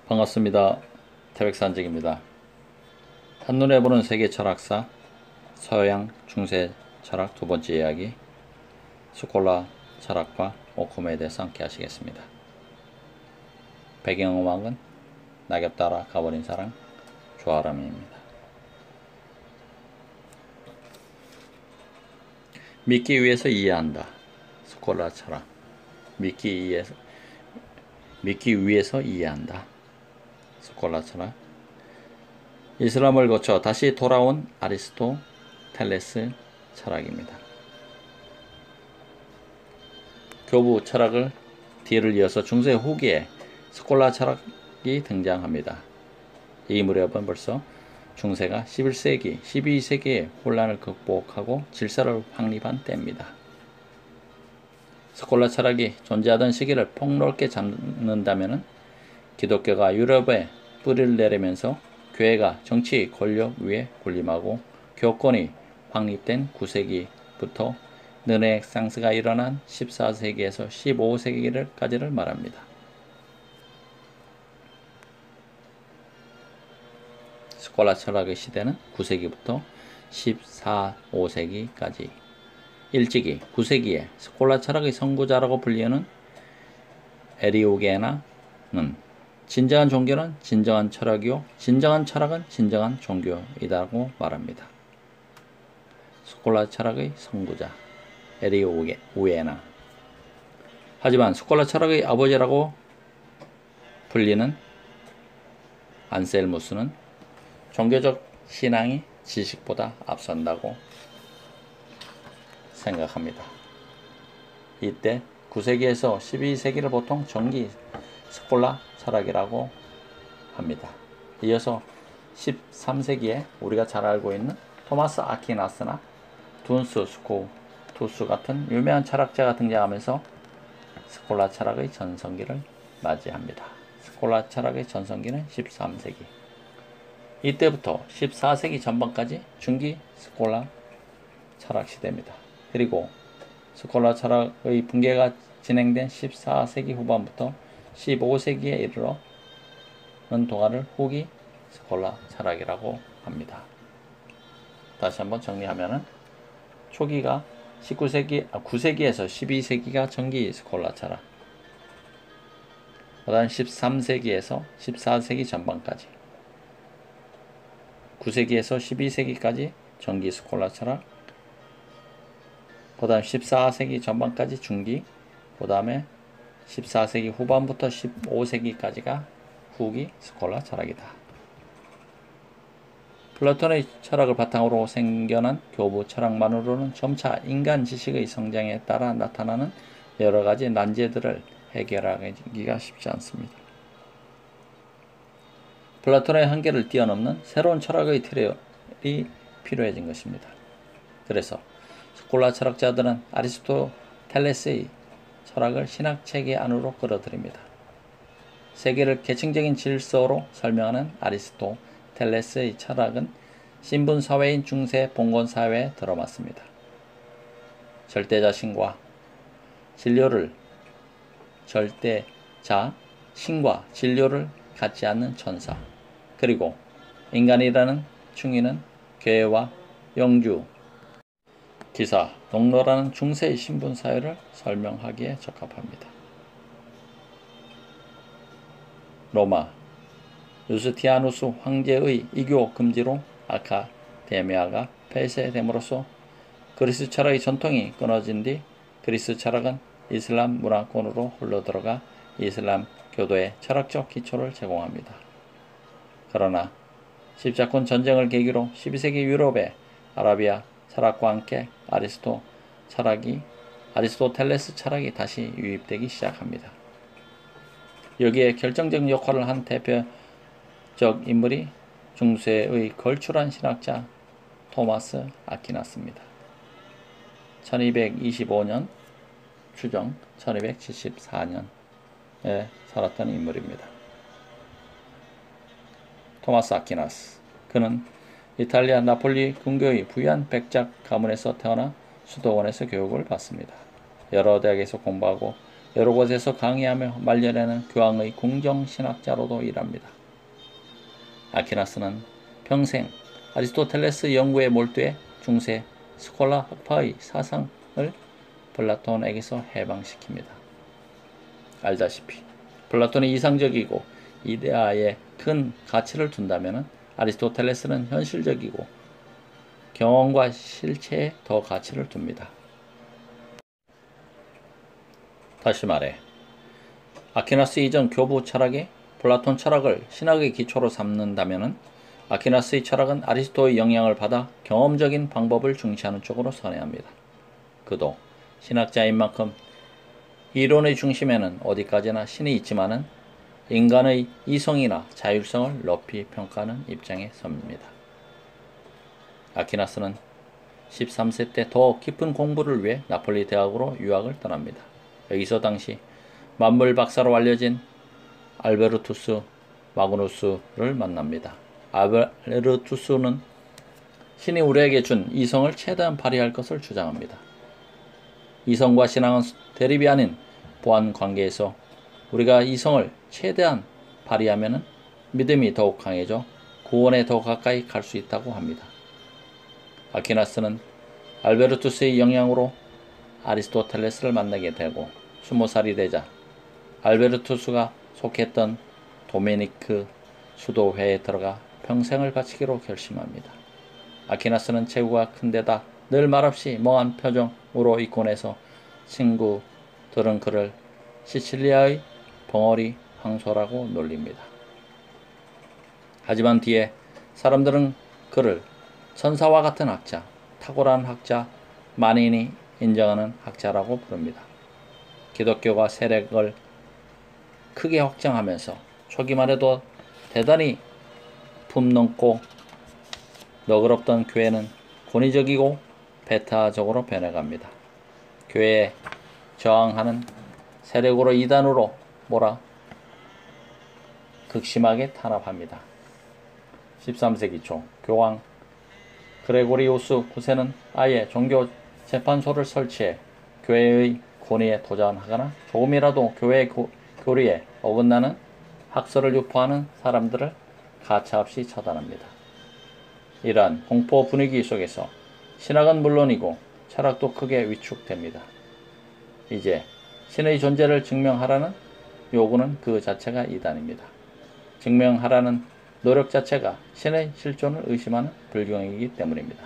반갑습니다. 태백산직입니다. 한눈에 보는 세계 철학사 서양 중세 철학 두 번째 이야기 스콜라 철학과 오컴에 대해서 함께 하시겠습니다. 배경음악은 낙엽 따라 가버린 사랑 조아람입니다. 믿기 위해서 이해한다. 스콜라 철학. 믿기 위해서 이해한다. 스콜라 철학. 이슬람을 거쳐 다시 돌아온 아리스토텔레스 철학입니다. 교부 철학을 뒤를 이어서 중세 후기에 스콜라 철학이 등장합니다. 이 무렵은 벌써 중세가 11세기, 12세기의 혼란을 극복하고 질서를 확립한 때입니다. 스콜라 철학이 존재하던 시기를 폭넓게 잡는다면 기독교가 유럽에 뿌리를 내리면서 교회가 정치 권력 위에 군림하고 교권이 확립된 9세기부터 르네상스가 일어난 14세기에서 15세기까지를 말합니다. 스콜라 철학의 시대는 9세기부터 14, 5세기까지 일찍이 9세기에 스콜라 철학의 선구자라고 불리는 에리오게나는 진정한 종교는 진정한 철학이요 진정한 철학은 진정한 종교이다고 말합니다. 스콜라 철학의 선구자 에리오게나. 하지만 스콜라 철학의 아버지라고 불리는 안셀무스는 종교적 신앙이 지식보다 앞선다고 생각합니다. 이때 9세기에서 12세기를 보통 정기 스콜라 철학이라고 합니다. 이어서 13세기에 우리가 잘 알고 있는 토마스 아퀴나스나 둔스 스코투스 같은 유명한 철학자가 등장하면서 스콜라 철학의 전성기를 맞이합니다. 스콜라 철학의 전성기는 13세기. 이때부터 14세기 전반까지 중기 스콜라 철학 시대입니다. 그리고 스콜라 철학의 붕괴가 진행된 14세기 후반부터 15세기에 이르러는 동안을 후기 스콜라 철학이라고 합니다. 다시 한번 정리하면은 초기가 9세기에서 12세기가 정기 스콜라 철학, 그 다음 13세기에서 14세기 전반까지, 9세기에서 12세기까지 정기 스콜라 철학, 그 다음 14세기 전반까지 중기, 그 다음에 14세기 후반부터 15세기까지가 후기 스콜라 철학이다. 플라톤의 철학을 바탕으로 생겨난 교부 철학만으로는 점차 인간 지식의 성장에 따라 나타나는 여러가지 난제들을 해결하기가 쉽지 않습니다. 플라톤의 한계를 뛰어넘는 새로운 철학의 틀이 필요해진 것입니다. 그래서 스콜라 철학자들은 아리스토텔레스의 철학을 신학체계 안으로 끌어들입니다. 세계를 계층적인 질서로 설명하는 아리스토텔레스의 철학은 신분사회인 중세 봉건사회에 들어맞습니다. 절대자 신과 진료를 갖지 않는 천사, 그리고 인간이라는 충인은 괴와 영주, 기사, 농노라는 중세의 신분사회를 설명하기에 적합합니다. 로마 유스티아누스 황제의 이교 금지로 아카데미아가 폐쇄됨으로써 그리스 철학의 전통이 끊어진 뒤 그리스 철학은 이슬람 문화권으로 흘러들어가 이슬람 교도의 철학적 기초를 제공합니다. 그러나 십자군 전쟁을 계기로 12세기 유럽의 아라비아 철학과 함께 아리스토텔레스 철학이 다시 유입되기 시작합니다. 여기에 결정적 역할을 한 대표적 인물이 중세의 걸출한 신학자 토마스 아퀴나스입니다. 1225년 추정 1274년에 살았던 인물입니다. 토마스 아퀴나스. 그는 이탈리아 나폴리 근교의 부유한 백작 가문에서 태어나 수도원에서 교육을 받습니다. 여러 대학에서 공부하고 여러 곳에서 강의하며 말년에는 교황의 궁정신학자로도 일합니다. 아퀴나스는 평생 아리스토텔레스 연구에 몰두해 중세 스콜라 학파의 사상을 플라톤에게서 해방시킵니다. 알다시피 플라톤이 이상적이고 이데아에 큰 가치를 둔다면 아리스토텔레스는 현실적이고 경험과 실체에 더 가치를 둡니다. 다시 말해 아퀴나스 이전 교부 철학이 플라톤 철학을 신학의 기초로 삼는다면 아퀴나스의 철학은 아리스토의 영향을 받아 경험적인 방법을 중시하는 쪽으로 선회합니다. 그도 신학자인 만큼 이론의 중심에는 어디까지나 신이 있지만은 인간의 이성이나 자율성을 높이 평가하는 입장에 섭니다. 아퀴나스는 13세 때 더 깊은 공부를 위해 나폴리 대학으로 유학을 떠납니다. 여기서 당시 만물 박사로 알려진 알베르투스 마그누스를 만납니다. 알베르투스는 신이 우리에게 준 이성을 최대한 발휘할 것을 주장합니다. 이성과 신앙은 대립이 아닌 보완 관계에서 우리가 이성을 최대한 발휘하면 믿음이 더욱 강해져 구원에 더 가까이 갈 수 있다고 합니다. 아퀴나스는 알베르투스의 영향으로 아리스토텔레스를 만나게 되고 20살이 되자 알베르투스가 속했던 도메니크 수도회에 들어가 평생을 바치기로 결심합니다. 아퀴나스는 체구가 큰데다 늘 말없이 멍한 표정으로 입고 친구들은 그를 시칠리아의 벙어리 황소라고 놀립니다. 하지만 뒤에 사람들은 그를 천사와 같은 학자, 탁월한 학자, 만인이 인정하는 학자라고 부릅니다. 기독교가 세력을 크게 확장하면서 초기만 해도 대단히 품넘고 너그럽던 교회는 권위적이고 배타적으로 변해갑니다. 교회에 저항하는 세력으로 이단으로 몰아 극심하게 탄압합니다. 13세기 초 교황 그레고리우스 9세는 아예 종교 재판소를 설치해 교회의 권위에 도전하거나 조금이라도 교회의 교리에 어긋나는 학설을 유포하는 사람들을 가차없이 처단합니다. 이러한 공포 분위기 속에서 신학은 물론이고 철학도 크게 위축됩니다. 이제 신의 존재를 증명하라는 요구는 그 자체가 이단입니다. 증명하라는 노력 자체가 신의 실존을 의심하는 불경이기 때문입니다.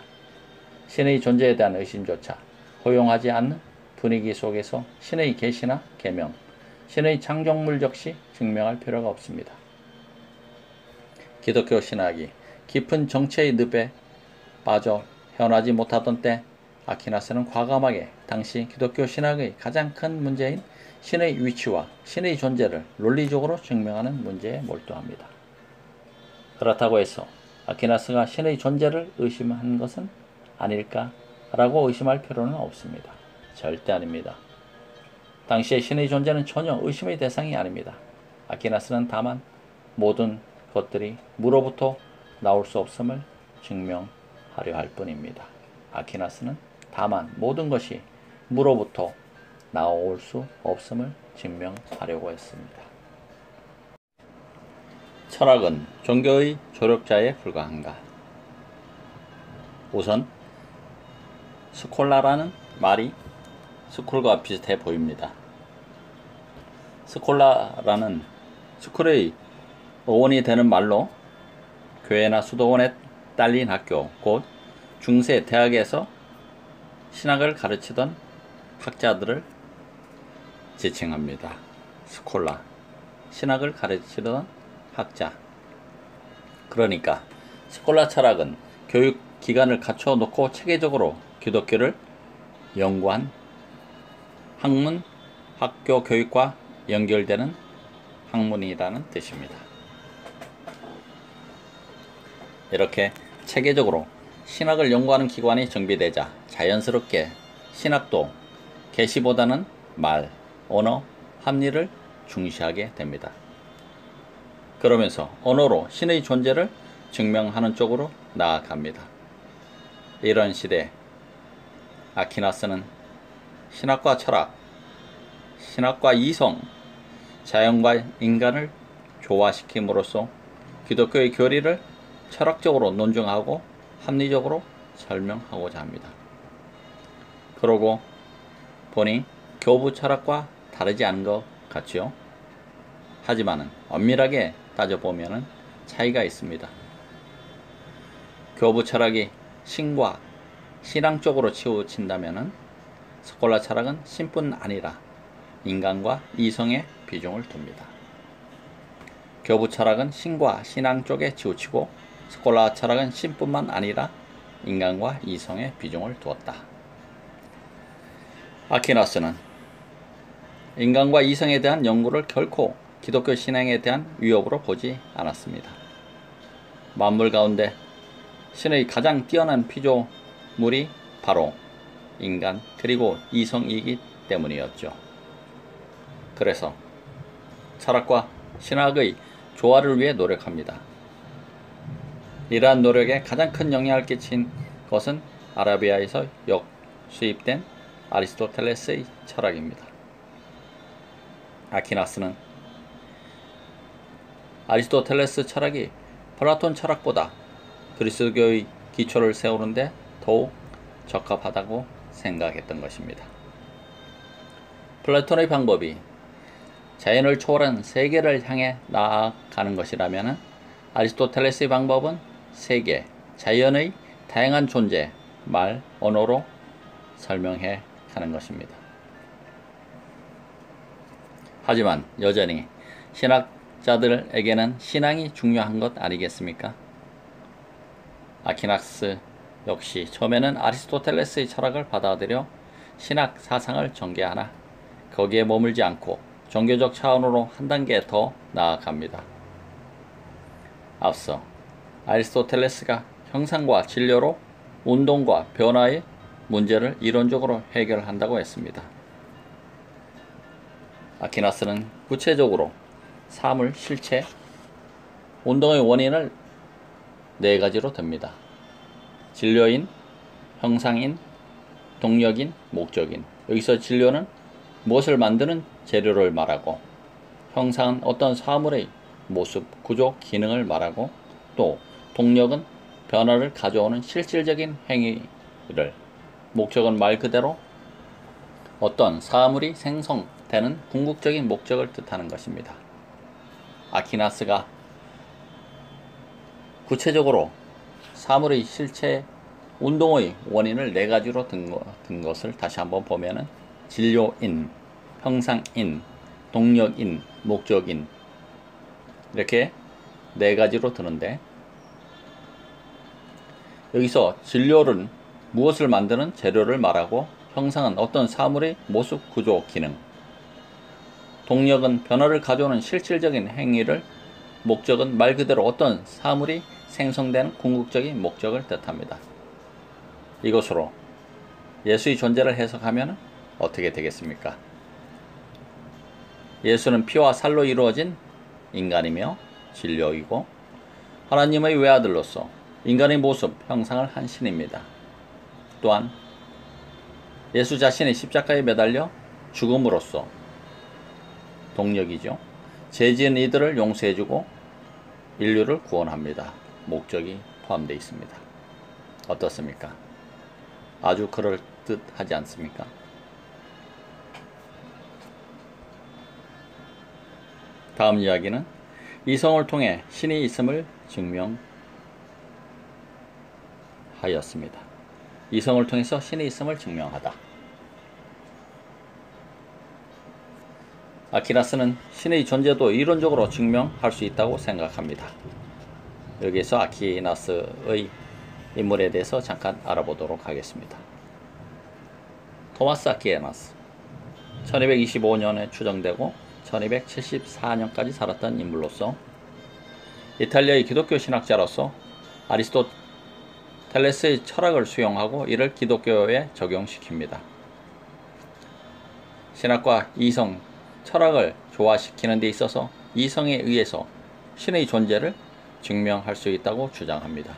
신의 존재에 대한 의심조차 허용하지 않는 분위기 속에서 신의 계시나 계명, 신의 창조물 역시 증명할 필요가 없습니다. 기독교 신학이 깊은 정체의 늪에 빠져 헤어나지 못하던 때 아퀴나스는 과감하게 당시 기독교 신학의 가장 큰 문제인 신의 위치와 신의 존재를 논리적으로 증명하는 문제에 몰두합니다. 그렇다고 해서 아퀴나스가 신의 존재를 의심한 것은 아닐까라고 의심할 필요는 없습니다. 절대 아닙니다. 당시의 신의 존재는 전혀 의심의 대상이 아닙니다. 아퀴나스는 다만 모든 것들이 무로부터 나올 수 없음을 증명하려 할 뿐입니다. 아퀴나스는 다만 모든 것이 무로부터 나올 수 없음을 증명하려고 했습니다. 철학은 종교의 조력자에 불과한가? 우선 스콜라라는 말이 스쿨과 비슷해 보입니다. 스콜라라는 스쿨의 어원이 되는 말로 교회나 수도원에 딸린 학교, 곧 중세 대학에서 신학을 가르치던 학자들을 지칭합니다. 스콜라, 신학을 가르치던 학자. 그러니까 스콜라 철학은 교육 기관을 갖춰놓고 체계적으로 기독교를 연구한 학문, 학교 교육과 연결되는 학문이라는 뜻입니다. 이렇게 체계적으로 신학을 연구하는 기관이 정비되자 자연스럽게 신학도 계시보다는 말, 언어, 합리를 중시하게 됩니다. 그러면서 언어로 신의 존재를 증명하는 쪽으로 나아갑니다. 이런 시대 아퀴나스는 신학과 철학, 신학과 이성, 자연과 인간을 조화시킴으로써 기독교의 교리를 철학적으로 논증하고 합리적으로 설명하고자 합니다. 그러고 보니 교부 철학과 다르지 않은 것 같지요? 하지만 엄밀하게 따져보면 차이가 있습니다. 교부 철학이 신과 신앙 쪽으로 치우친다면 스콜라 철학은 신뿐 아니라 인간과 이성에 비중을 둡니다. 교부 철학은 신과 신앙 쪽에 치우치고 스콜라 철학은 신뿐만 아니라 인간과 이성에 비중을 두었다. 아퀴나스는 인간과 이성에 대한 연구를 결코 기독교 신앙에 대한 위협으로 보지 않았습니다. 만물 가운데 신의 가장 뛰어난 피조물이 바로 인간 그리고 이성이기 때문이었죠. 그래서 철학과 신학의 조화를 위해 노력합니다. 이러한 노력에 가장 큰 영향을 끼친 것은 아라비아에서 역수입된 아리스토텔레스의 철학입니다. 아퀴나스는 아리스토텔레스 철학이 플라톤 철학보다 그리스도교의 기초를 세우는데 더욱 적합하다고 생각했던 것입니다. 플라톤의 방법이 자연을 초월한 세계를 향해 나아가는 것이라면 아리스토텔레스의 방법은 세계, 자연의 다양한 존재, 말, 언어로 설명해 가는 것입니다. 하지만 여전히 신학자들에게는 신앙이 중요한 것 아니겠습니까? 아퀴나스 역시 처음에는 아리스토텔레스의 철학을 받아들여 신학 사상을 전개하나 거기에 머물지 않고 종교적 차원으로 한 단계 더 나아갑니다. 앞서 아리스토텔레스가 형상과 진료로 운동과 변화의 문제를 이론적으로 해결한다고 했습니다. 아퀴나스는 구체적으로 사물, 실체, 운동의 원인을 네 가지로 듭니다. 진료인, 형상인, 동력인, 목적인. 여기서 진료는 무엇을 만드는 재료를 말하고, 형상은 어떤 사물의 모습, 구조, 기능을 말하고, 또 동력은 변화를 가져오는 실질적인 행위를, 목적은 말 그대로 어떤 사물이 생성되는 궁극적인 목적을 뜻하는 것입니다. 아퀴나스가 구체적으로 사물의 실체, 운동의 원인을 네 가지로 든 것을 다시 한번 보면은 진료인, 형상인, 동력인, 목적인 이렇게 네 가지로 드는데 여기서 진료는 무엇을 만드는 재료를 말하고 형상은 어떤 사물의 모습, 구조, 기능 동력은 변화를 가져오는 실질적인 행위를 목적은 말 그대로 어떤 사물이 생성되는 궁극적인 목적을 뜻합니다. 이것으로 예수의 존재를 해석하면 어떻게 되겠습니까? 예수는 피와 살로 이루어진 인간이며 진료이고 하나님의 외아들로서 인간의 모습, 형상을 한 신입니다. 또한 예수 자신이 십자가에 매달려 죽음으로써 동력이죠. 죄지은 이들을 용서해주고 인류를 구원합니다. 목적이 포함되어 있습니다. 어떻습니까? 아주 그럴듯하지 않습니까? 다음 이야기는 이성을 통해 신이 있음을 증명하였습니다. 이성을 통해서 신이 있음을 증명하다. 아퀴나스는 신의 존재도 이론적으로 증명할 수 있다고 생각합니다. 여기에서 아퀴나스의 인물에 대해서 잠깐 알아보도록 하겠습니다. 토마스 아퀴나스 1225년에 추정되고 1274년까지 살았던 인물로서 이탈리아의 기독교 신학자로서 아리스토텔레스의 철학을 수용하고 이를 기독교에 적용시킵니다. 신학과 이성, 철학을 조화시키는 데 있어서 이성에 의해서 신의 존재를 증명할 수 있다고 주장합니다.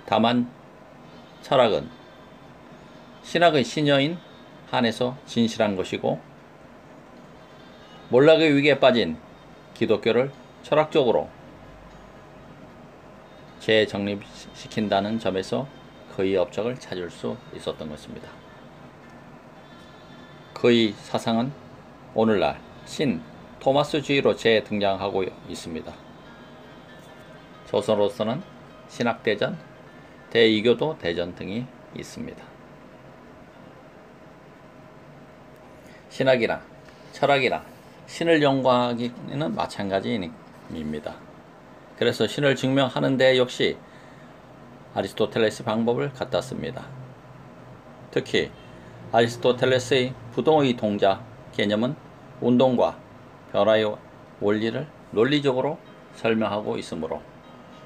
다만 철학은 신학의 신여인 한해서 진실한 것이고 몰락의 위기에 빠진 기독교를 철학적으로 재정립시킨다는 점에서 그의 업적을 찾을 수 있었던 것입니다. 그의 사상은 오늘날 신 토마스주의로 재등장하고 있습니다. 조선으로서는 신학대전, 대이교도 대전 등이 있습니다. 신학이나 철학이나 신을 연구하기는 마찬가지입니다. 그래서 신을 증명하는 데 역시 아리스토텔레스 방법을 갖다 씁니다. 특히 아리스토텔레스의 부동의 동자 개념은 운동과 변화의 원리를 논리적으로 설명하고 있으므로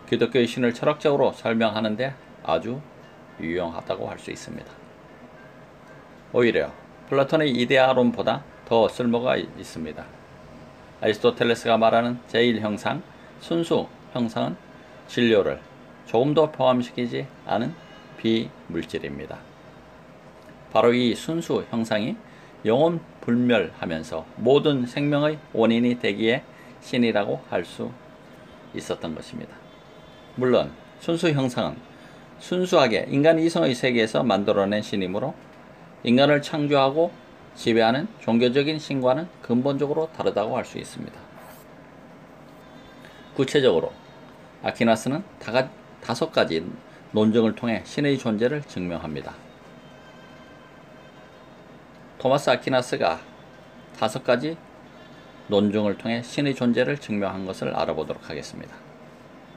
기독교의 신을 철학적으로 설명하는 데 아주 유용하다고 할 수 있습니다. 오히려 플라톤의 이데아론보다 더 쓸모가 있습니다. 아리스토텔레스가 말하는 제1형상, 순수 형상은 진료를 조금 더 포함시키지 않은 비물질입니다. 바로 이 순수 형상이 영원 불멸하면서 모든 생명의 원인이 되기에 신이라고 할 수 있었던 것입니다. 물론 순수 형상은 순수하게 인간 이성의 세계에서 만들어낸 신이므로 인간을 창조하고 지배하는 종교적인 신과는 근본적으로 다르다고 할 수 있습니다. 구체적으로 아퀴나스는 5가지 논증을 통해 신의 존재를 증명합니다. 토마스 아퀴나스가 5가지 논증을 통해 신의 존재를 증명한 것을 알아보도록 하겠습니다.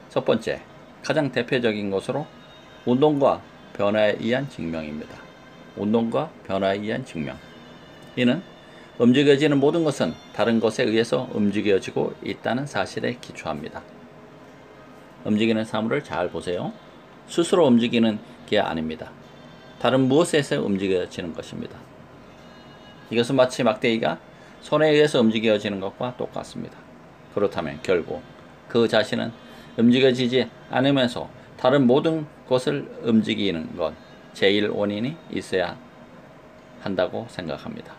첫 번째, 가장 대표적인 것으로 운동과 변화에 의한 증명입니다. 운동과 변화에 의한 증명. 이는 움직여지는 모든 것은 다른 것에 의해서 움직여지고 있다는 사실에 기초합니다. 움직이는 사물을 잘 보세요. 스스로 움직이는 게 아닙니다. 다른 무엇에서 움직여지는 것입니다. 이것은 마치 막대기가 손에 의해서 움직여지는 것과 똑같습니다. 그렇다면 결국 그 자신은 움직여지지 않으면서 다른 모든 것을 움직이는 것, 제1원인이 있어야 한다고 생각합니다.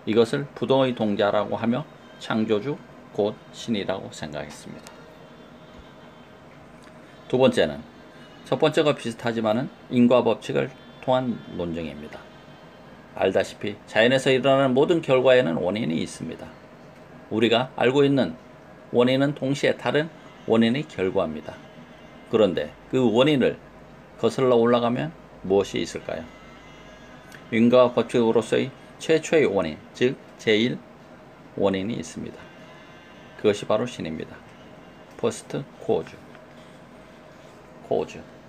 이것을 부동의 동자라고 하며 창조주 곧 신이라고 생각했습니다. 두 번째는 첫 번째가 비슷하지만은 인과 법칙을 통한 논증입니다. 알다시피 자연에서 일어나는 모든 결과에는 원인이 있습니다. 우리가 알고 있는 원인은 동시에 다른 원인의 결과입니다. 그런데 그 원인을 거슬러 올라가면 무엇이 있을까요? 인과 법칙으로서의 최초의 원인, 즉 제1원인이 있습니다. 그것이 바로 신입니다. First cause,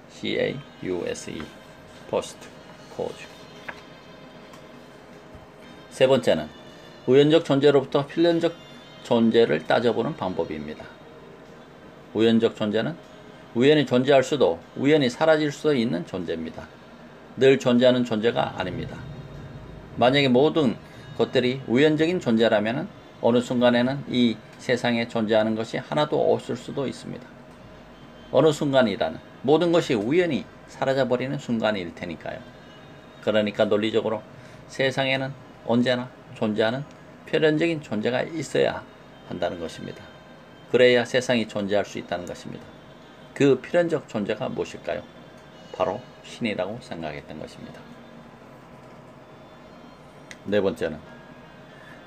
C-A-U-S-E, First cause. 세 번째는 우연적 존재로부터 필연적 존재를 따져보는 방법입니다. 우연적 존재는 우연히 존재할 수도 우연히 사라질 수도 있는 존재입니다. 늘 존재하는 존재가 아닙니다. 만약에 모든 것들이 우연적인 존재라면 어느 순간에는 이 세상에 존재하는 것이 하나도 없을 수도 있습니다. 어느 순간이라는 모든 것이 우연히 사라져버리는 순간일 테니까요. 그러니까 논리적으로 세상에는 언제나 존재하는 필연적인 존재가 있어야 한다는 것입니다. 그래야 세상이 존재할 수 있다는 것입니다. 그 필연적 존재가 무엇일까요? 바로 신이라고 생각했던 것입니다. 네 번째는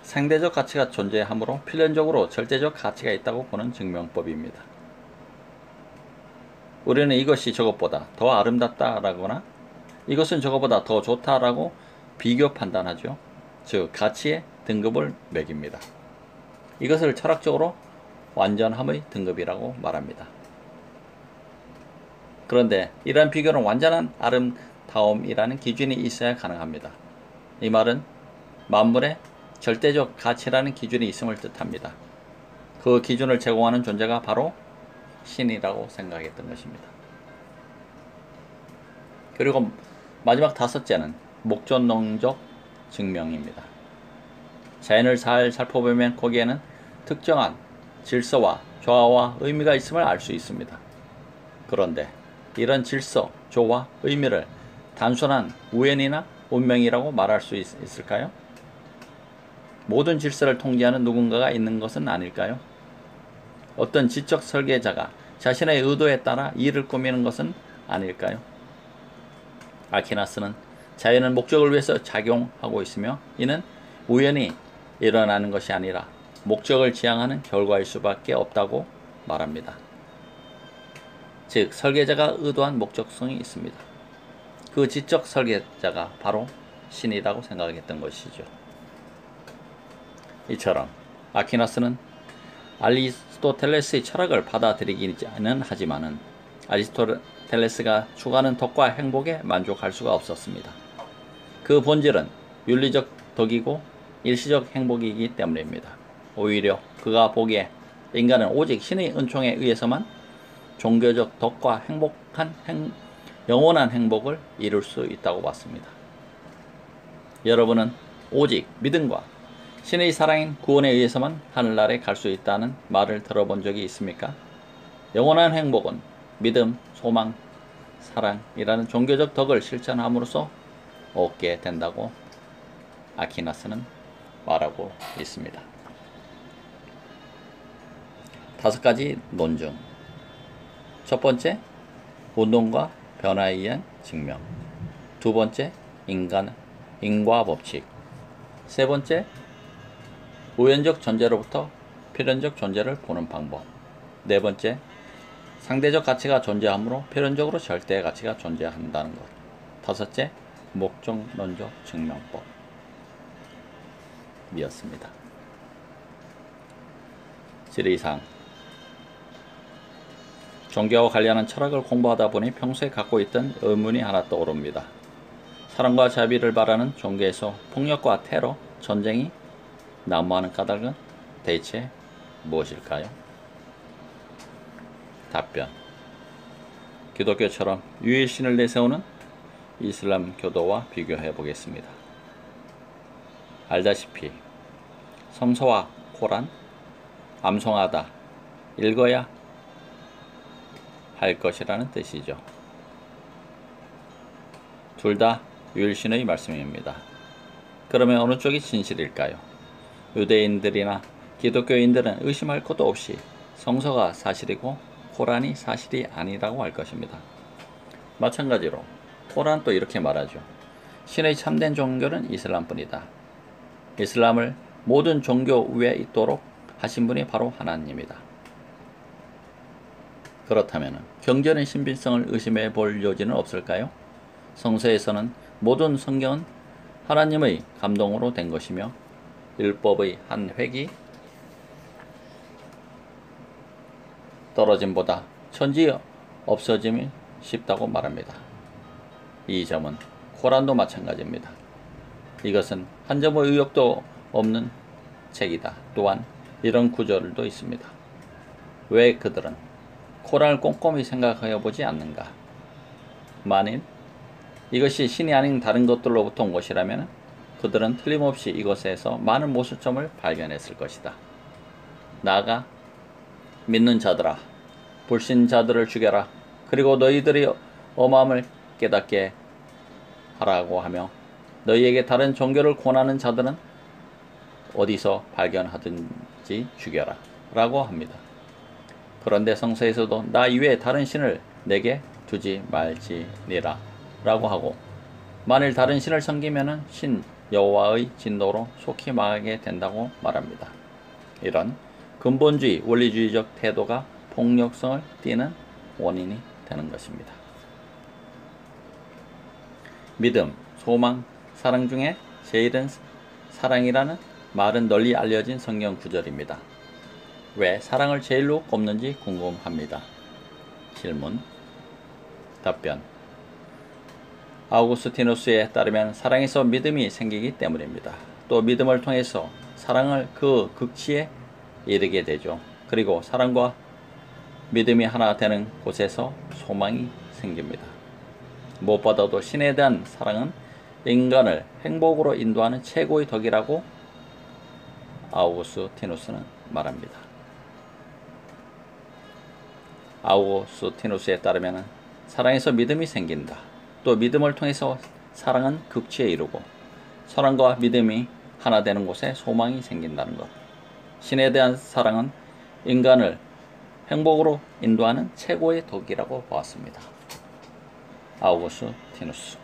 상대적 가치가 존재하므로 필연적으로 절대적 가치가 있다고 보는 증명법입니다. 우리는 이것이 저것보다 더 아름답다라거나 이것은 저것보다 더 좋다라고 비교 판단하죠. 즉 가치의 등급을 매깁니다. 이것을 철학적으로 완전함의 등급이라고 말합니다. 그런데 이러한 비교는 완전한 아름다움이라는 기준이 있어야 가능합니다. 이 말은 만물의 절대적 가치라는 기준이 있음을 뜻합니다. 그 기준을 제공하는 존재가 바로 신이라고 생각했던 것입니다. 그리고 마지막 5째는 목존론적 증명입니다. 자연을 잘 살펴보면 거기에는 특정한 질서와 조화와 의미가 있음을 알 수 있습니다. 그런데 이런 질서, 조화, 의미를 단순한 우연이나 운명이라고 말할 수 있을까요? 모든 질서를 통제하는 누군가가 있는 것은 아닐까요? 어떤 지적 설계자가 자신의 의도에 따라 일을 꾸미는 것은 아닐까요? 아퀴나스는 자연은 목적을 위해서 작용하고 있으며 이는 우연히 일어나는 것이 아니라 목적을 지향하는 결과일 수밖에 없다고 말합니다. 즉 설계자가 의도한 목적성이 있습니다. 그 지적 설계자가 바로 신이라고 생각했던 것이죠. 이처럼 아퀴나스는 아리스토텔레스의 철학을 받아들이기는 하지만은 아리스토텔레스가 추구하는 덕과 행복에 만족할 수가 없었습니다. 그 본질은 윤리적 덕이고 일시적 행복이기 때문입니다. 오히려 그가 보기에 인간은 오직 신의 은총에 의해서만 종교적 덕과 영원한 행복을 이룰 수 있다고 봤습니다. 여러분은 오직 믿음과 신의 사랑인 구원에 의해서만 하늘나라에 갈 수 있다는 말을 들어본 적이 있습니까? 영원한 행복은 믿음, 소망, 사랑이라는 종교적 덕을 실천함으로써 얻게 된다고 아퀴나스는 말하고 있습니다. 5가지 논증. 첫 번째, 운동과 변화에 의한 증명. 두 번째, 인과 법칙. 세 번째, 우연적 존재로부터 필연적 존재를 보는 방법. 네 번째, 상대적 가치가 존재하므로 필연적으로 절대의 가치가 존재한다는 것. 다섯째, 목적론적 증명법이었습니다. 질의사항. 종교와 관련한 철학을 공부하다 보니 평소에 갖고 있던 의문이 하나 떠오릅니다. 사랑과 자비를 바라는 종교에서 폭력과 테러, 전쟁이 난무하는 까닭은 대체 무엇일까요? 답변. 기독교처럼 유일신을 내세우는 이슬람 교도와 비교해 보겠습니다. 알다시피 성서와 코란, 암송하다, 읽어야 할 것이라는 뜻이죠. 둘 다 유일신의 말씀입니다. 그러면 어느 쪽이 진실일까요? 유대인들이나 기독교인들은 의심할 것도 없이 성서가 사실이고 코란이 사실이 아니라고 할 것입니다. 마찬가지로 코란도 이렇게 말하죠. 신의 참된 종교는 이슬람뿐이다. 이슬람을 모든 종교 위에 있도록 하신 분이 바로 하나님이다. 그렇다면 경전의 신빙성을 의심해 볼 여지는 없을까요? 성서에서는 모든 성경은 하나님의 감동으로 된 것이며 율법의 한 획이 떨어짐보다 천지 없어짐이 쉽다고 말합니다. 이 점은 코란도 마찬가지입니다. 이것은 한 점의 의혹도 없는 책이다. 또한 이런 구절도 있습니다. 왜 그들은 코란을 꼼꼼히 생각해 보지 않는가? 만일 이것이 신이 아닌 다른 것들로부터 온 것이라면 그들은 틀림없이 이것에서 많은 모순점을 발견했을 것이다. 나아가 믿는 자들아, 불신자들을 죽여라. 그리고 너희들이 엄함을 깨닫게 하라고 하며 너희에게 다른 종교를 권하는 자들은 어디서 발견하든지 죽여라 라고 합니다. 그런데 성서에서도 나 이외에 다른 신을 내게 두지 말지니라 라고 하고 만일 다른 신을 섬기면 신 여호와의 진노로 속히 망하게 된다고 말합니다. 이런 근본주의 원리주의적 태도가 폭력성을 띠는 원인이 되는 것입니다. 믿음, 소망, 사랑 중에 제일은 사랑이라는 말은 널리 알려진 성경 구절입니다. 왜 사랑을 제일로 꼽는지 궁금합니다. 질문. 답변. 아우구스티누스에 따르면 사랑에서 믿음이 생기기 때문입니다. 또 믿음을 통해서 사랑을 그 극치에 이르게 되죠. 그리고 사랑과 믿음이 하나 되는 곳에서 소망이 생깁니다. 무엇보다도 신에 대한 사랑은 인간을 행복으로 인도하는 최고의 덕이라고 아우구스티누스는 말합니다. 아우구스티누스에 따르면 사랑에서 믿음이 생긴다. 또 믿음을 통해서 사랑은 극치에 이르고 사랑과 믿음이 하나 되는 곳에 소망이 생긴다는 것. 신에 대한 사랑은 인간을 행복으로 인도하는 최고의 덕이라고 보았습니다. 아우구스티누스.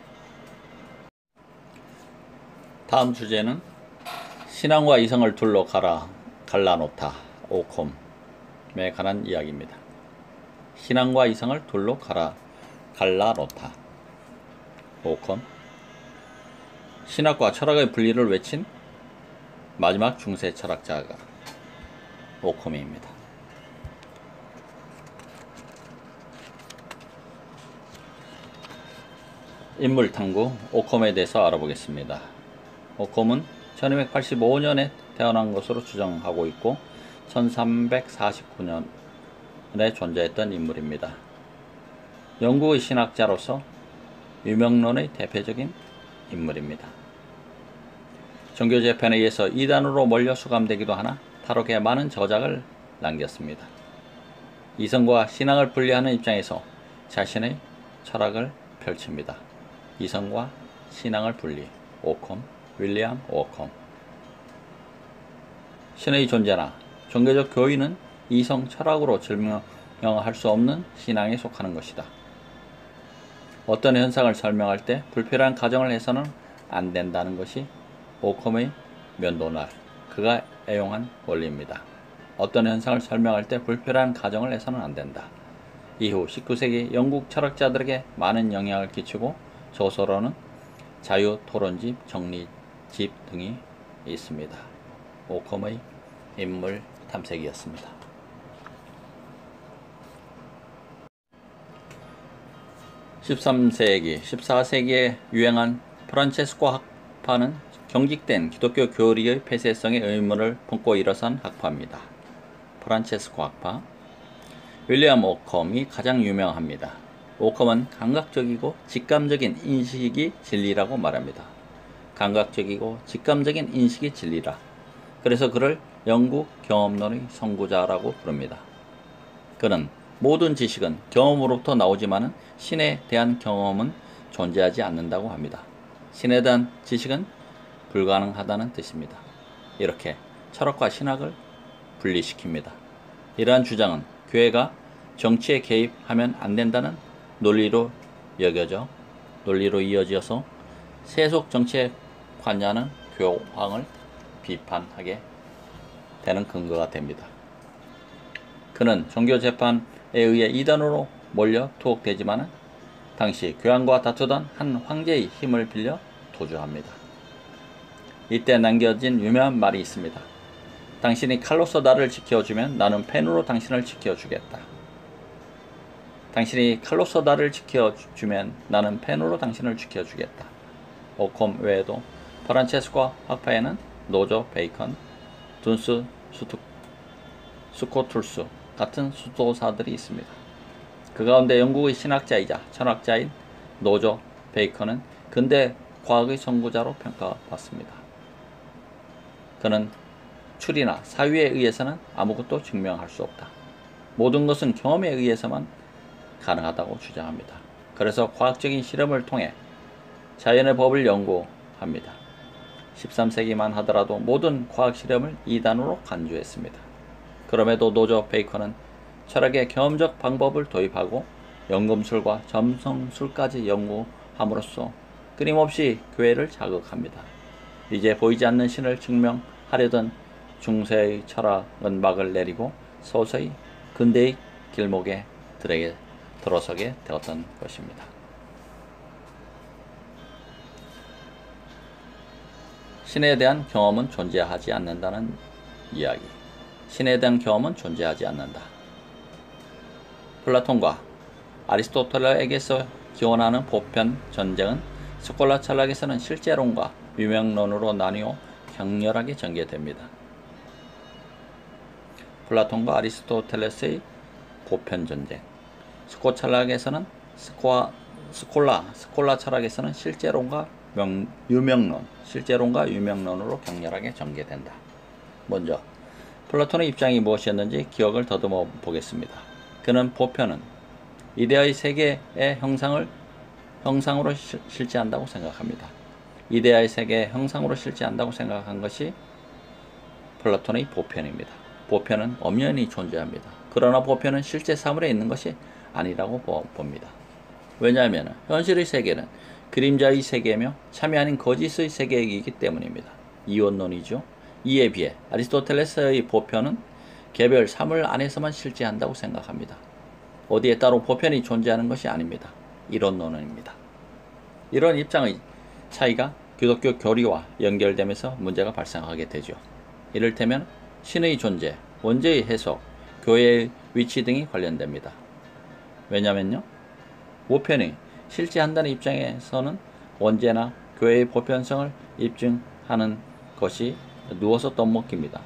다음 주제는 신앙과 이성을 둘로 갈라놓다, 오콤에 관한 이야기입니다. 신앙과 이성을 둘로 갈라놓다, 오콤. 신학과 철학의 분리를 외친 마지막 중세 철학자가 오콤입니다. 인물 탐구 오콤에 대해서 알아보겠습니다. 오콤은 1285년에 태어난 것으로 추정하고 있고 1349년에 존재했던 인물입니다. 영국의 신학자로서 유명론의 대표적인 인물입니다. 종교 재편에 의해서 이단으로 몰려 수감되기도 하나 탈옥해 많은 저작을 남겼습니다. 이성과 신앙을 분리하는 입장에서 자신의 철학을 펼칩니다. 이성과 신앙을 분리, 오콤, 윌리엄 오콤. 신의 존재나 종교적 교의는 이성 철학으로 설명할 수 없는 신앙에 속하는 것이다. 어떤 현상을 설명할 때 불필요한 가정을 해서는 안 된다는 것이 오콤의 면도날, 그가 애용한 원리입니다. 어떤 현상을 설명할 때 불필요한 가정을 해서는 안 된다. 이후 19세기 영국 철학자들에게 많은 영향을 끼치고 저서로는 자유토론집, 정리집 등이 있습니다. 오콤의 인물 탐색이었습니다. 13세기, 14세기에 유행한 프란체스코 학파는 경직된 기독교 교리의 폐쇄성의 의문을 품고 일어선 학파입니다. 프란체스코 학파. 윌리엄 오컴이 가장 유명합니다. 오컴은 감각적이고 직감적인 인식이 진리라고 말합니다. 감각적이고 직감적인 인식이 진리라. 그래서 그를 영국 경험론의 선구자라고 부릅니다. 그는 모든 지식은 경험으로부터 나오지만 신에 대한 경험은 존재하지 않는다고 합니다. 신에 대한 지식은 불가능하다는 뜻입니다. 이렇게 철학과 신학을 분리시킵니다. 이러한 주장은 교회가 정치에 개입하면 안 된다는 논리로 이어져서 세속 정치에 관여하는 교황을 비판하게 되는 근거가 됩니다. 그는 종교 재판에 의해 이단으로 몰려 투옥되지만 당시 교황과 다투던 한 황제의 힘을 빌려 도주합니다. 이때 남겨진 유명한 말이 있습니다. 당신이 칼로서 나를 지켜주면 나는 펜으로 당신을 지켜주겠다. 당신이 칼로서 나를 지켜주면 나는 펜으로 당신을 지켜주겠다. 오콤 외에도 프란체스코 학파에는 노조 베이컨, 둔스 스코툴스 같은 수도사들이 있습니다. 그 가운데 영국의 신학자이자 철학자인 노조 베이컨은 근대 과학의 선구자로 평가받습니다. 그는 추리나 사유에 의해서는 아무것도 증명할 수 없다. 모든 것은 경험에 의해서만 가능하다고 주장합니다. 그래서 과학적인 실험을 통해 자연의 법을 연구합니다. 13세기만 하더라도 모든 과학 실험을 이단으로 간주했습니다. 그럼에도 노조 베이컨은 철학의 경험적 방법을 도입하고 연금술과 점성술까지 연구함으로써 끊임없이 교회를 자극합니다. 이제 보이지 않는 신을 증명하려던 중세의 철학은 막을 내리고 서서히 근대의 길목에 들어서게 되었던 것입니다. 신에 대한 경험은 존재하지 않는다는 이야기. 신에 대한 경험은 존재하지 않는다. 플라톤과 아리스토텔레에게서 기원하는 보편 전쟁은 스콜라 철학에서는 실제론과 유명론으로 나뉘어 격렬하게 전개됩니다. 플라톤과 아리스토텔레스의 보편 전쟁. 스콜라 철학에서는 스콜라 철학에서는 실제론과 유명론으로 격렬하게 전개된다. 먼저 플라톤의 입장이 무엇이었는지 기억을 더듬어 보겠습니다. 그는 보편은 이데아의 세계의 형상으로 실제한다고 생각합니다. 이데아의 세계의 형상으로 실제한다고 생각한 것이 플라톤의 보편입니다. 보편은 엄연히 존재합니다. 그러나 보편은 실제 사물에 있는 것이 아니라고 봅니다. 왜냐하면 현실의 세계는 그림자의 세계이며 참이 아닌 거짓의 세계이기 때문입니다. 이원론이죠. 이에 비해 아리스토텔레스의 보편은 개별 사물 안에서만 실제한다고 생각합니다. 어디에 따로 보편이 존재하는 것이 아닙니다. 이론론입니다. 이런 입장의 차이가 기독교 교리와 연결되면서 문제가 발생하게 되죠. 이를테면 신의 존재, 원죄의 해석, 교회의 위치 등이 관련됩니다. 왜냐면요, 보편이 실제한다는 입장에서는 원죄나 교회의 보편성을 입증하는 것이 누워서 떠먹깁니다.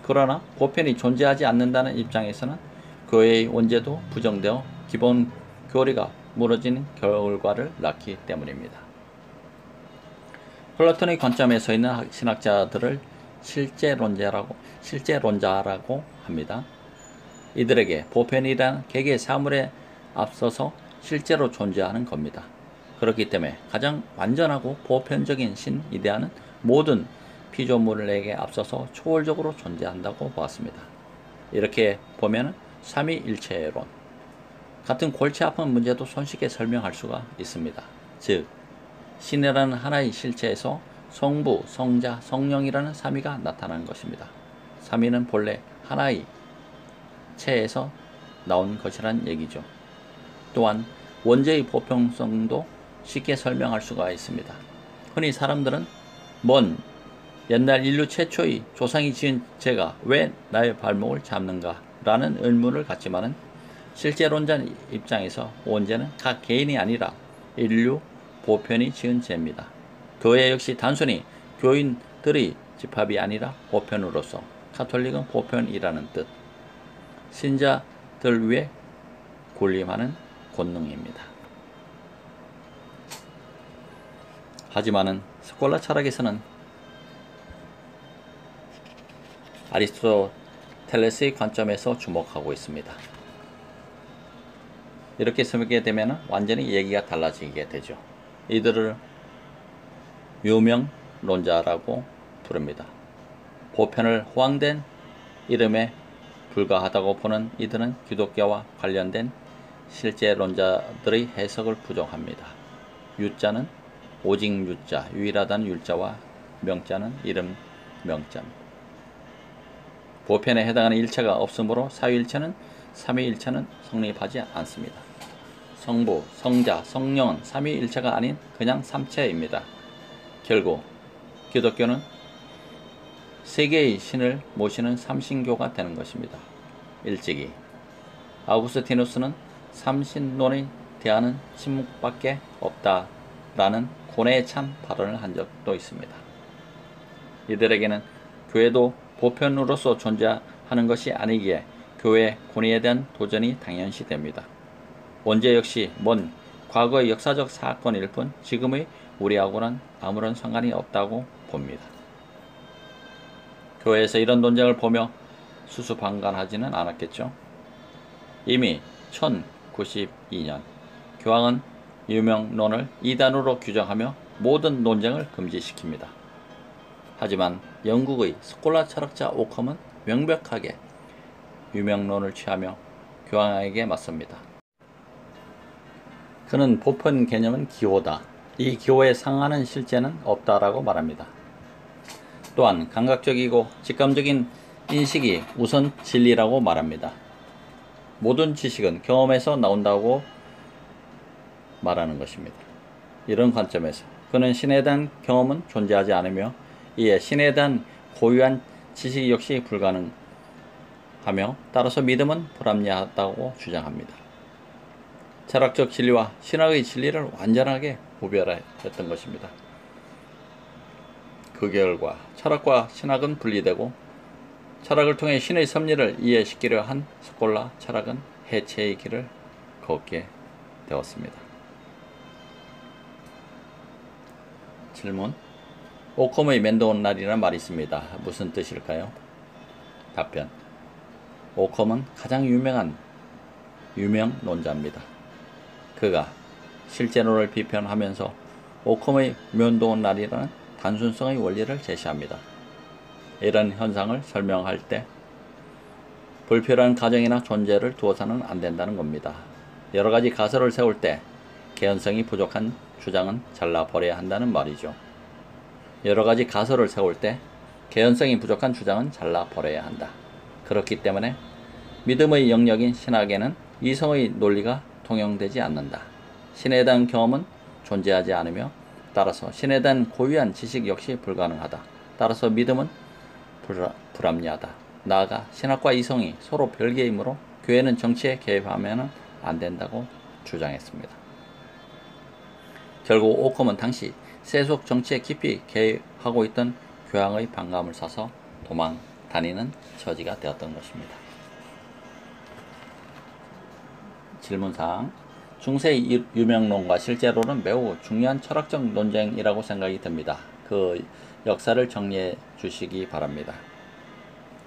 그러나 보편이 존재하지 않는다는 입장에서는 교회의 원죄도 부정되어 기본 교리가 무너지는 결과를 낳기 때문입니다. 플라톤의 관점에 서 있는 신학자들을 실제론자라고 합니다. 이들에게 보편이란 개개 사물에 앞서서 실제로 존재하는 겁니다. 그렇기 때문에 가장 완전하고 보편적인 신 이데아는 모든 피조물에게 앞서서 초월적으로 존재한다고 보았습니다. 이렇게 보면 삼위일체론, 같은 골치 아픈 문제도 손쉽게 설명할 수가 있습니다. 즉, 신이라는 하나의 실체에서 성부, 성자, 성령이라는 삼위가 나타나는 것입니다. 삼위는 본래 하나의 체에서 나온 것이란 얘기죠. 또한 원죄의 보편성도 쉽게 설명할 수가 있습니다. 흔히 사람들은 먼 옛날 인류 최초의 조상이 지은 죄가 왜 나의 발목을 잡는가 라는 의문을 갖지만은 실제론자 입장에서 원죄는 각 개인이 아니라 인류 보편이 지은 죄입니다. 교회 역시 단순히 교인들의 집합이 아니라 보편으로서 카톨릭은 보편이라는 뜻, 신자들 위해 군림하는 권능입니다. 하지만은 스콜라 철학에서는 아리스토텔레스의 관점에서 주목하고 있습니다. 이렇게 쓰게 되면 완전히 얘기가 달라지게 되죠. 이들을 유명론자라고 부릅니다. 보편을 호황된 이름에 불과하다고 보는 이들은 기독교와 관련된 실제론자들의 해석을 부정합니다. 유자는 오직 유자, 유일하다는 유자와 명자는 이름 명자입니다. 보편에 해당하는 일체가 없으므로 사위일체는 삼위일체는 성립하지 않습니다. 성부, 성자, 성령은 삼위일체가 아닌 그냥 삼체입니다. 결국 기독교는 세 개의 신을 모시는 삼신교가 되는 것입니다. 일찍이 아우구스티누스는 삼신론에 대하는 침묵밖에 없다라는 고뇌에 찬 발언을 한 적도 있습니다. 이들에게는 교회도 보편으로서 존재하는 것이 아니기에 교회 권위에 대한 도전이 당연시 됩니다. 원죄 역시 먼 과거의 역사적 사건일 뿐 지금의 우리하고는 아무런 상관이 없다고 봅니다. 교회에서 이런 논쟁을 보며 수수방관하지는 않았겠죠. 이미 1092년 교황은 유명론을 이단으로 규정하며 모든 논쟁을 금지시킵니다. 하지만 영국의 스콜라 철학자 오컴은 명백하게 유명론을 취하며 교황에게 맞섭니다. 그는 보편 개념은 기호다. 이 기호에 상하는 실제는 없다라고 말합니다. 또한 감각적이고 직감적인 인식이 우선 진리라고 말합니다. 모든 지식은 경험에서 나온다고 말하는 것입니다. 이런 관점에서 그는 신에 대한 경험은 존재하지 않으며 이에 신에 대한 고유한 지식 역시 불가능하며 따라서 믿음은 불합리하다고 주장합니다. 철학적 진리와 신학의 진리를 완전하게 구별했던 것입니다. 그 결과 철학과 신학은 분리되고 철학을 통해 신의 섭리를 이해시키려 한 스콜라 철학은 해체의 길을 걷게 되었습니다. 질문: 오컴의 맨도온 날이라는 말이 있습니다. 무슨 뜻일까요? 답변: 오컴은 가장 유명한 유명론자입니다. 그가 실제론을 비판하면서 오컴의 면도날이라는 단순성의 원리를 제시합니다. 이런 현상을 설명할 때 불필요한 가정이나 존재를 두어서는 안 된다는 겁니다. 여러가지 가설을 세울 때 개연성이 부족한 주장은 잘라버려야 한다는 말이죠. 여러가지 가설을 세울 때 개연성이 부족한 주장은 잘라버려야 한다. 그렇기 때문에 믿음의 영역인 신학에는 이성의 논리가 통용되지 않는다. 신에 대한 경험은 존재하지 않으며 따라서 신에 대한 고유한 지식 역시 불가능하다. 따라서 믿음은 불합리하다. 나아가 신학과 이성이 서로 별개이므로 교회는 정치에 개입하면 안 된다고 주장했습니다. 결국 오컴은 당시 세속 정치에 깊이 개입하고 있던 교황의 반감을 사서 도망 다니는 처지가 되었던 것입니다. 질문사항. 중세의 유명론과 실제로는 매우 중요한 철학적 논쟁이라고 생각이 듭니다. 그 역사를 정리해 주시기 바랍니다.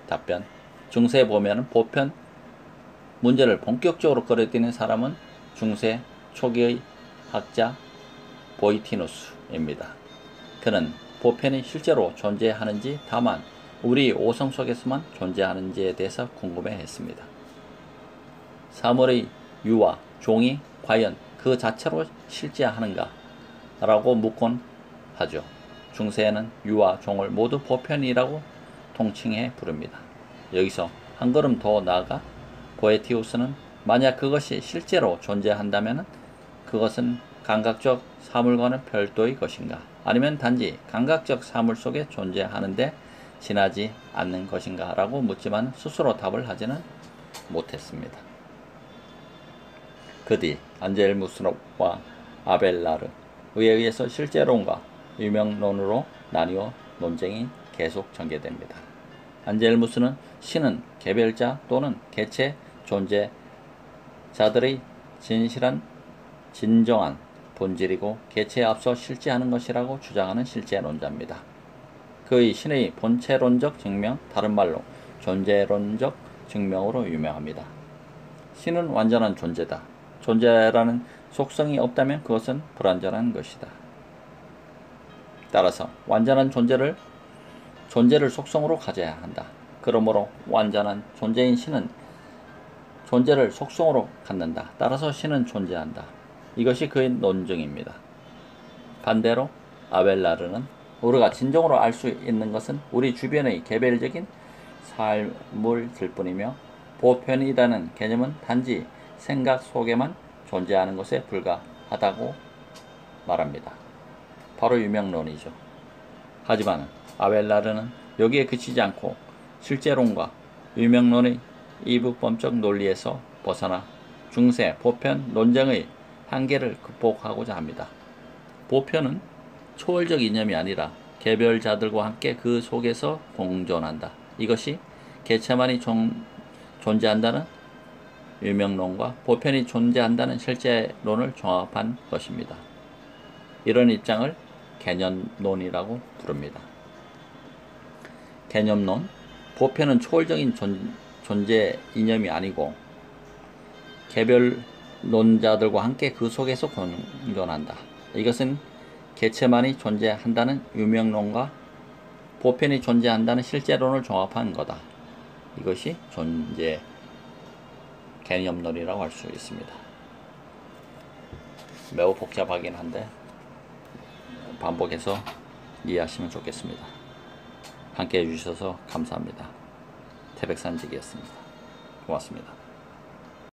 답변. 중세에 보면 보편 문제를 본격적으로 끌어들이는 사람은 중세 초기의 학자 보이티누스입니다. 그는 보편이 실제로 존재하는지 다만 우리 오성 속에서만 존재하는지에 대해서 궁금해했습니다. 사물의 유와 종이 과연 그 자체로 실제하는가? 라고 묻곤 하죠. 중세에는 유와 종을 모두 보편이라고 통칭해 부릅니다. 여기서 한 걸음 더 나아가 보에티우스는 만약 그것이 실제로 존재한다면 그것은 감각적 사물과는 별도의 것인가? 아니면 단지 감각적 사물 속에 존재하는데 지나지 않는 것인가? 라고 묻지만 스스로 답을 하지는 못했습니다. 그 뒤 안젤무스와 아벨라르에 의해서 실제론과 유명론으로 나뉘어 논쟁이 계속 전개됩니다. 안젤무스는 신은 개별자 또는 개체 존재자들의 진정한 본질이고 개체에 앞서 실제하는 것이라고 주장하는 실제론자입니다. 그의 신의 본체론적 증명, 다른 말로 존재론적 증명으로 유명합니다. 신은 완전한 존재다. 존재라는 속성이 없다면 그것은 불완전한 것이다. 따라서 완전한 존재를 속성으로 가져야 한다. 그러므로 완전한 존재인 신은 존재를 속성으로 갖는다. 따라서 신은 존재한다. 이것이 그의 논증입니다. 반대로 아벨라르는 우리가 진정으로 알 수 있는 것은 우리 주변의 개별적인 사물들 뿐이며 보편이라는 개념은 단지 생각 속에만 존재하는 것에 불과하다고 말합니다. 바로 유명론이죠. 하지만 아벨라르는 여기에 그치지 않고 실제론과 유명론의 이분법적 논리에서 벗어나 중세 보편 논쟁의 한계를 극복하고자 합니다. 보편은 초월적 이념이 아니라 개별자들과 함께 그 속에서 공존한다. 이것이 개체만이 존재한다는 유명론과 보편이 존재한다는 실제론을 종합한 것입니다. 이런 입장을 개념론이라고 부릅니다. 개념론, 보편은 초월적인 존재 이념이 아니고 개별론자들과 함께 그 속에서 공존한다. 이것은 개체만이 존재한다는 유명론과 보편이 존재한다는 실제론을 종합한 거다. 이것이 존재 개념론이라고 할 수 있습니다. 매우 복잡하긴 한데 반복해서 이해하시면 좋겠습니다. 함께 해주셔서 감사합니다. 태백산직이었습니다. 고맙습니다.